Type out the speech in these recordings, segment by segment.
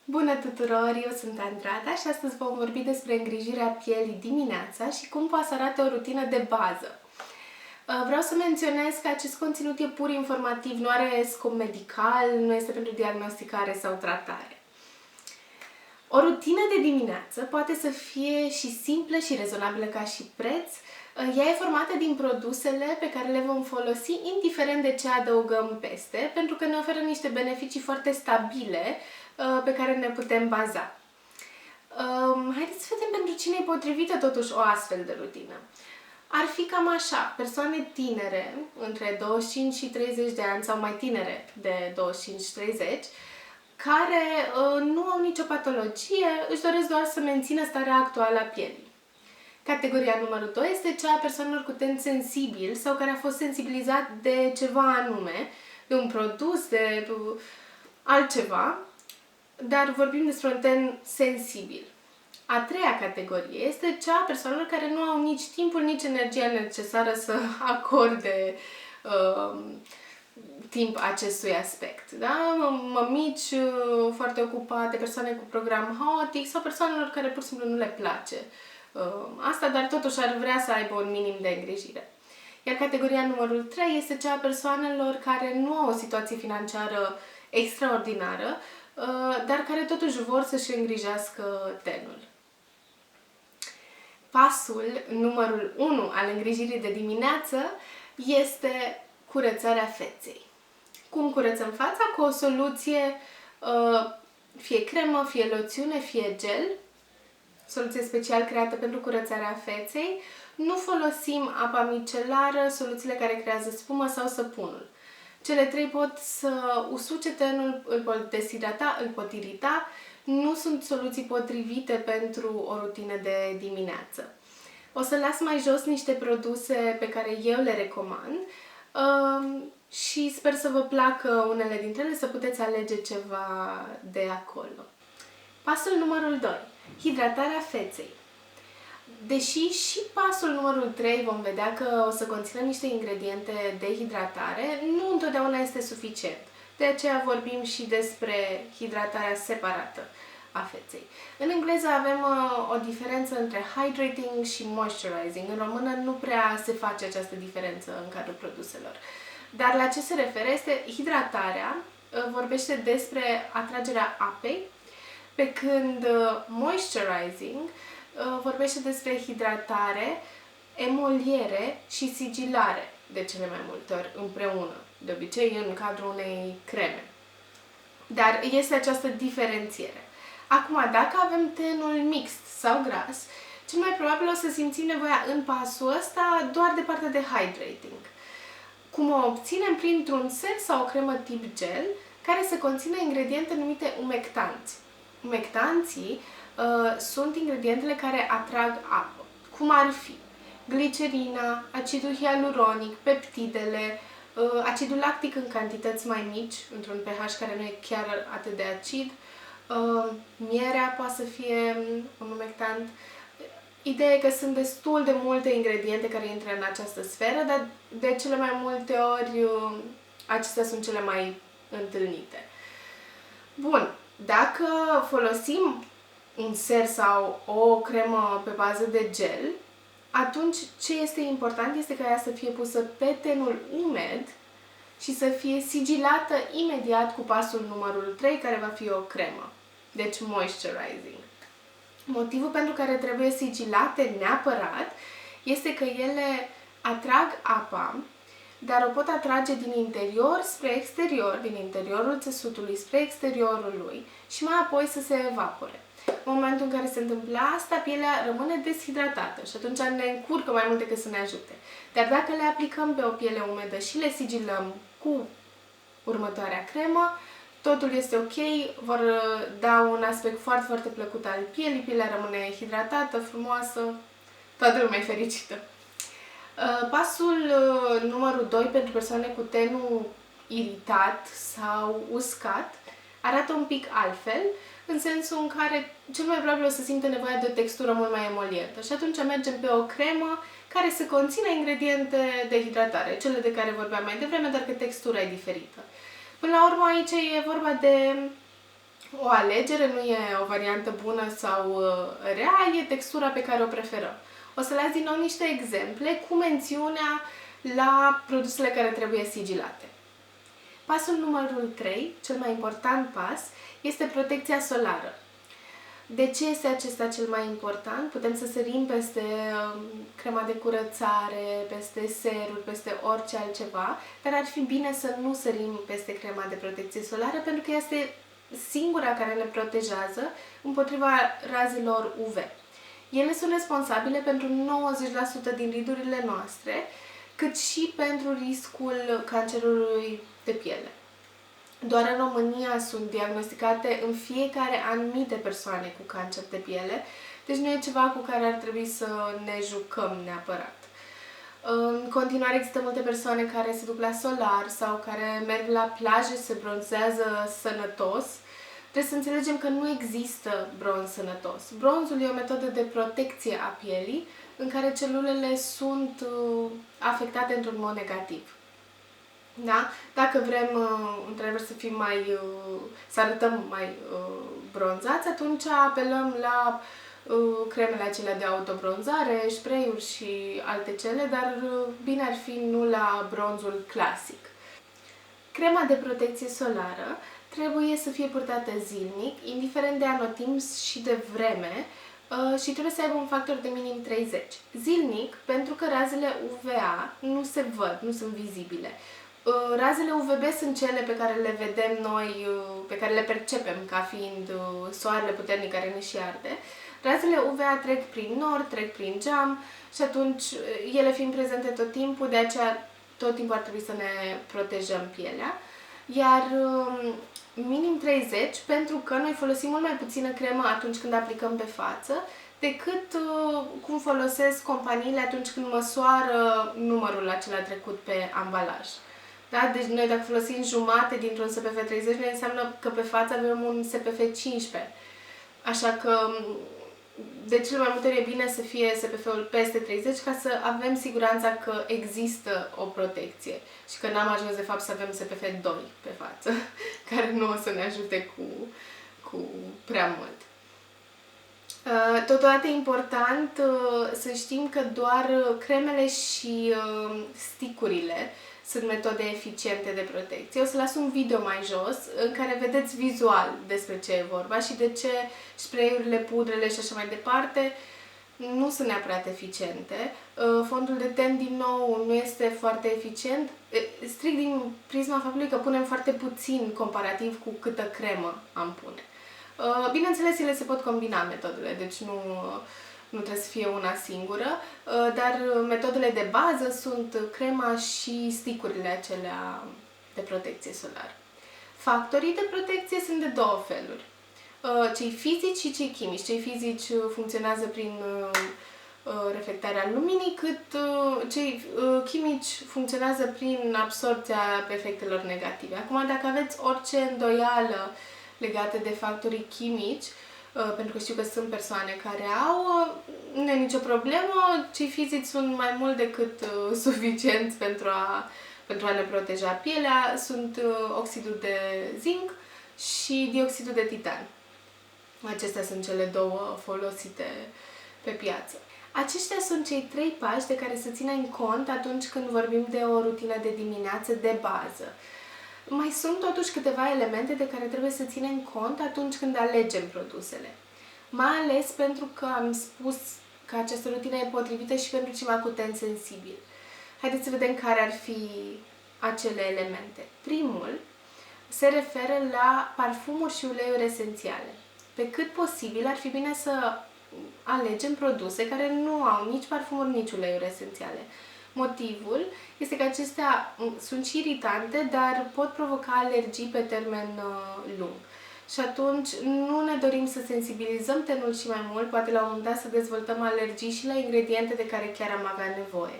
Bună tuturor, eu sunt Andrada și astăzi vom vorbi despre îngrijirea pielii dimineața și cum poate să arate o rutină de bază. Vreau să menționez că acest conținut e pur informativ, nu are scop medical, nu este pentru diagnosticare sau tratare. O rutină de dimineață poate să fie și simplă și rezonabilă ca și preț. Ea e formată din produsele pe care le vom folosi indiferent de ce adăugăm peste, pentru că ne oferă niște beneficii foarte stabile pe care ne putem baza. Haideți să vedem pentru cine e potrivită totuși o astfel de rutină. Ar fi cam așa, persoane tinere, între 25 și 30 de ani sau mai tinere de 25 și 30, care nu au nicio patologie, își doresc doar să mențină starea actuală a pielii. Categoria numărul 2 este cea a persoanelor cu ten sensibil sau care a fost sensibilizat de ceva anume, de un produs, de altceva, dar vorbim despre un ten sensibil. A treia categorie este cea a persoanelor care nu au nici timpul, nici energia necesară să acorde timp acestui aspect. Da? Mămici foarte ocupate, persoane cu program haotic sau persoanelor care pur și simplu nu le place asta, dar totuși ar vrea să aibă un minim de îngrijire. Iar categoria numărul 3 este cea a persoanelor care nu au o situație financiară extraordinară, dar care totuși vor să-și îngrijească tenul. Pasul numărul 1 al îngrijirii de dimineață este curățarea feței. Cum curățăm fața? Cu o soluție, fie cremă, fie loțiune, fie gel, soluție special creată pentru curățarea feței. Nu folosim apa micelară, soluțiile care creează spumă sau săpunul. Cele trei pot să usuce tenul, îl pot deshidrata, îl pot irita. Nu sunt soluții potrivite pentru o rutină de dimineață. O să las mai jos niște produse pe care eu le recomand și sper să vă placă unele dintre ele, să puteți alege ceva de acolo. Pasul numărul 2. Hidratarea feței. Deși și pasul numărul 3 vom vedea că o să conțină niște ingrediente de hidratare, nu întotdeauna este suficient. De aceea vorbim și despre hidratarea separată a feței. În engleză avem o diferență între hydrating și moisturizing. În română nu prea se face această diferență în cadrul produselor. Dar la ce se referă este hidratarea, vorbește despre atragerea apei, pe când moisturizing vorbește despre hidratare, emoliere și sigilare, de cele mai multe ori împreună, de obicei în cadrul unei creme. Dar este această diferențiere. Acum, dacă avem tenul mixt sau gras, cel mai probabil o să simțim nevoia în pasul ăsta doar de partea de hydrating. Cum o obținem? Printr-un set sau o cremă tip gel, care să conțină ingrediente numite umectanți. Umectanții sunt ingredientele care atrag apă, cum ar fi glicerina, acidul hialuronic, peptidele, acidul lactic în cantități mai mici, într-un pH care nu e chiar atât de acid, mierea poate să fie un umectant. Ideea e că sunt destul de multe ingrediente care intră în această sferă, dar de cele mai multe ori acestea sunt cele mai întâlnite. Bun, dacă folosim un ser sau o cremă pe bază de gel, atunci ce este important este ca ea să fie pusă pe tenul umed și să fie sigilată imediat cu pasul numărul 3, care va fi o cremă. Deci moisturizing. Motivul pentru care trebuie sigilate neapărat este că ele atrag apa, dar o pot atrage din interior spre exterior, din interiorul țesutului spre exteriorul lui și mai apoi să se evapore. În momentul în care se întâmplă asta, pielea rămâne deshidratată și atunci ne încurcă mai mult decât să ne ajute. Dar dacă le aplicăm pe o piele umedă și le sigilăm cu următoarea cremă, totul este ok, vor da un aspect foarte, foarte plăcut al pielii, pielea rămâne hidratată, frumoasă, toată lumea e fericită. Pasul numărul 2 pentru persoane cu tenul iritat sau uscat arată un pic altfel, în sensul în care cel mai probabil o să simte nevoia de o textură mult mai emolientă și atunci mergem pe o cremă care să conțină ingrediente de hidratare, cele de care vorbeam mai devreme, dar că textura e diferită. Până la urmă aici e vorba de o alegere, nu e o variantă bună sau rea, e textura pe care o preferăm. O să las din nou niște exemple cu mențiunea la produsele care trebuie sigilate. Pasul numărul 3, cel mai important pas, este protecția solară. De ce este acesta cel mai important? Putem să sărim peste crema de curățare, peste seruri, peste orice altceva, dar ar fi bine să nu sărim peste crema de protecție solară, pentru că este singura care ne protejează împotriva razelor UV. Ele sunt responsabile pentru 90% din ridurile noastre, cât și pentru riscul cancerului de piele. Doar în România sunt diagnosticate în fiecare an mii de persoane cu cancer de piele, deci nu e ceva cu care ar trebui să ne jucăm neapărat. În continuare există multe persoane care se duc la solar sau care merg la plajă și se bronzează sănătos. Trebuie să înțelegem că nu există bronz sănătos. Bronzul e o metodă de protecție a pielii în care celulele sunt afectate într-un mod negativ. Da? Dacă vrem, într-adevăr, să fim să arătăm mai bronzați, atunci apelăm la cremele acelea de autobronzare, spray-uri și alte cele, dar bine ar fi nu la bronzul clasic. Crema de protecție solară trebuie să fie purtată zilnic, indiferent de anotimp și de vreme, și trebuie să aibă un factor de minim 30. Zilnic, pentru că razele UVA nu se văd, nu sunt vizibile. Razele UVB sunt cele pe care le vedem noi, pe care le percepem ca fiind soarele puternic care ne și arde. Razele UVA trec prin nor, trec prin geam și atunci, ele fiind prezente tot timpul, de aceea tot timpul ar trebui să ne protejăm pielea. Iar minim 30, pentru că noi folosim mult mai puțină cremă atunci când aplicăm pe față, decât cum folosesc companiile atunci când măsoară numărul acela trecut pe ambalaj. Da? Deci noi dacă folosim jumate dintr-un SPF 30, ne înseamnă că pe față avem un SPF 15. Așa că de cele mai multe ori e bine să fie SPF-ul peste 30 ca să avem siguranța că există o protecție și că n-am ajuns de fapt să avem SPF 2 pe față, care nu o să ne ajute cu prea mult. Totodată e important să știm că doar cremele și sticurile sunt metode eficiente de protecție. O să las un video mai jos în care vedeți vizual despre ce e vorba și de ce spray-urile, pudrele și așa mai departe nu sunt neapărat eficiente. Fondul de ten, din nou, nu este foarte eficient, strict din prisma faptului că punem foarte puțin comparativ cu câtă cremă am pune. Bineînțeles, ele se pot combina metodele, deci nu trebuie să fie una singură, dar metodele de bază sunt crema și sticurile acelea de protecție solară. Factorii de protecție sunt de două feluri. Cei fizici și cei chimici. Cei fizici funcționează prin reflectarea luminii, cât cei chimici funcționează prin absorbția efectelor negative. Acum, dacă aveți orice îndoială legată de factorii chimici, pentru că știu că sunt persoane care au, nu e nicio problemă, cei fizici sunt mai mult decât suficienți pentru a ne proteja pielea, sunt oxidul de zinc și dioxidul de titan. Acestea sunt cele două folosite pe piață. Aceștia sunt cei 3 pași de care să ținem cont atunci când vorbim de o rutină de dimineață de bază. Mai sunt totuși câteva elemente de care trebuie să ținem cont atunci când alegem produsele. Mai ales pentru că am spus că această rutină e potrivită și pentru ceva cu ten sensibil. Haideți să vedem care ar fi acele elemente. Primul se referă la parfumuri și uleiuri esențiale. Pe cât posibil ar fi bine să alegem produse care nu au nici parfumuri, nici uleiuri esențiale. Motivul este că acestea sunt și iritante, dar pot provoca alergii pe termen lung. Și atunci nu ne dorim să sensibilizăm tenul și mai mult, poate la un moment dat să dezvoltăm alergii și la ingrediente de care chiar am avea nevoie.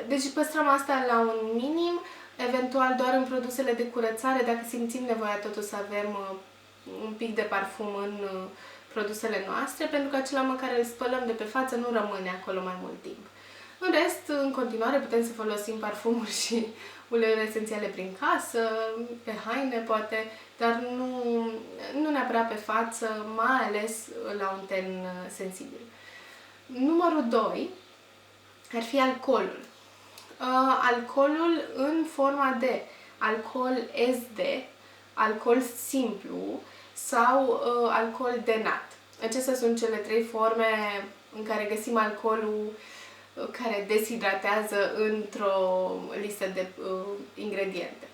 Deci păstrăm asta la un minim, eventual doar în produsele de curățare, dacă simțim nevoia totuși să avem un pic de parfum în produsele noastre, pentru că acela măcar îl spălăm de pe față, nu rămâne acolo mai mult timp. În rest, în continuare, putem să folosim parfumuri și uleiuri esențiale prin casă, pe haine, poate, dar prea pe față, mai ales la un ten sensibil. Numărul 2 ar fi alcoolul. Alcoolul în forma de alcool SD, alcool simplu sau alcool denat. Acestea sunt cele 3 forme în care găsim alcoolul care deshidratează într-o listă de ingrediente.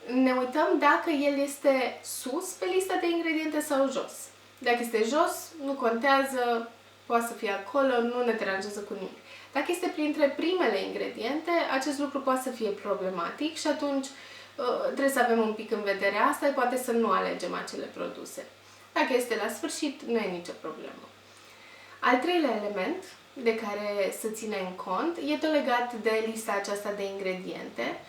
Ne uităm dacă el este sus pe lista de ingrediente sau jos. Dacă este jos, nu contează, poate să fie acolo, nu ne deranjează cu nimic. Dacă este printre primele ingrediente, acest lucru poate să fie problematic și atunci trebuie să avem un pic în vedere asta, poate să nu alegem acele produse. Dacă este la sfârșit, nu e nicio problemă. Al treilea element de care să ținem cont e tot legat de lista aceasta de ingrediente.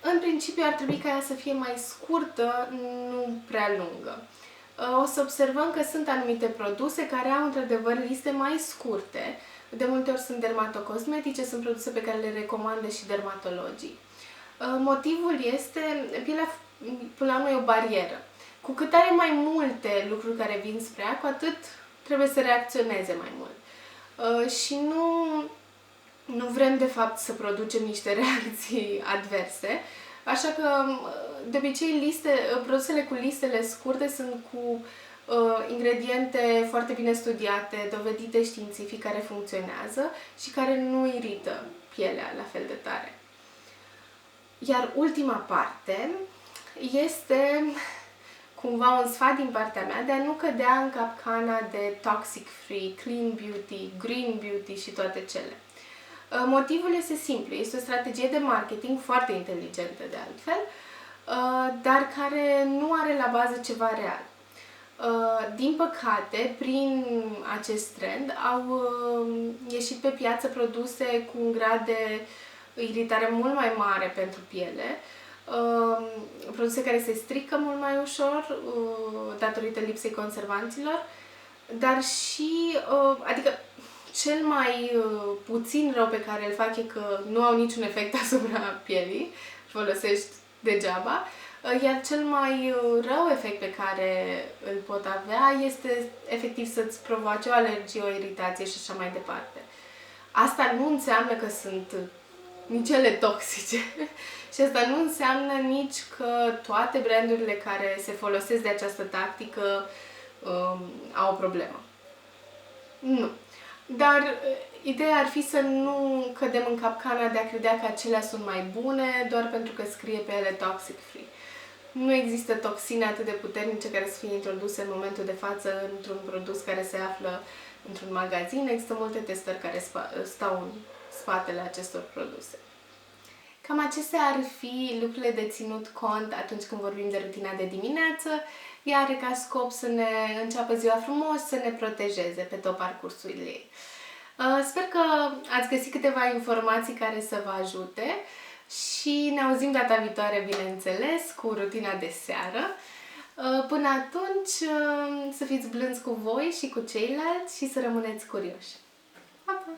În principiu ar trebui ca ea să fie mai scurtă, nu prea lungă. O să observăm că sunt anumite produse care au într-adevăr liste mai scurte. De multe ori sunt dermatocosmetice, sunt produse pe care le recomandă și dermatologii. Motivul este, pielea până la urmă e o barieră. Cu cât are mai multe lucruri care vin spre ea, cu atât trebuie să reacționeze mai mult. Și nu vrem de fapt să producem niște reacții adverse, așa că de obicei produsele cu listele scurte sunt cu ingrediente foarte bine studiate, dovedite științific, care funcționează și care nu irită pielea la fel de tare. Iar ultima parte este cumva un sfat din partea mea de a nu cădea în capcana de toxic free, clean beauty, green beauty și toate cele. Motivul este simplu, este o strategie de marketing foarte inteligentă de altfel, dar care nu are la bază ceva real. Din păcate, prin acest trend au ieșit pe piață produse cu un grad de iritare mult mai mare pentru piele, produse care se strică mult mai ușor datorită lipsei conservanților, dar și, adică cel mai puțin rău pe care îl fac e că nu au niciun efect asupra pielii, folosești degeaba, iar cel mai rău efect pe care îl pot avea este efectiv să-ți provoace o alergie, o iritație și așa mai departe. Asta nu înseamnă că sunt nici ele toxice și asta nu înseamnă nici că toate brandurile care se folosesc de această tactică au o problemă. Nu. Dar ideea ar fi să nu cădem în capcana de a credea că acelea sunt mai bune doar pentru că scrie pe ele toxic free. Nu există toxine atât de puternice care să fie introduse în momentul de față într-un produs care se află într-un magazin. Există multe testări care stau în spatele acestor produse. Cam acestea ar fi lucrurile de ținut cont atunci când vorbim de rutina de dimineață. Ea are ca scop să ne înceapă ziua frumos, să ne protejeze pe tot parcursul ei. Sper că ați găsit câteva informații care să vă ajute și ne auzim data viitoare, bineînțeles, cu rutina de seară. Până atunci, să fiți blânzi cu voi și cu ceilalți și să rămâneți curioși. Pa, pa!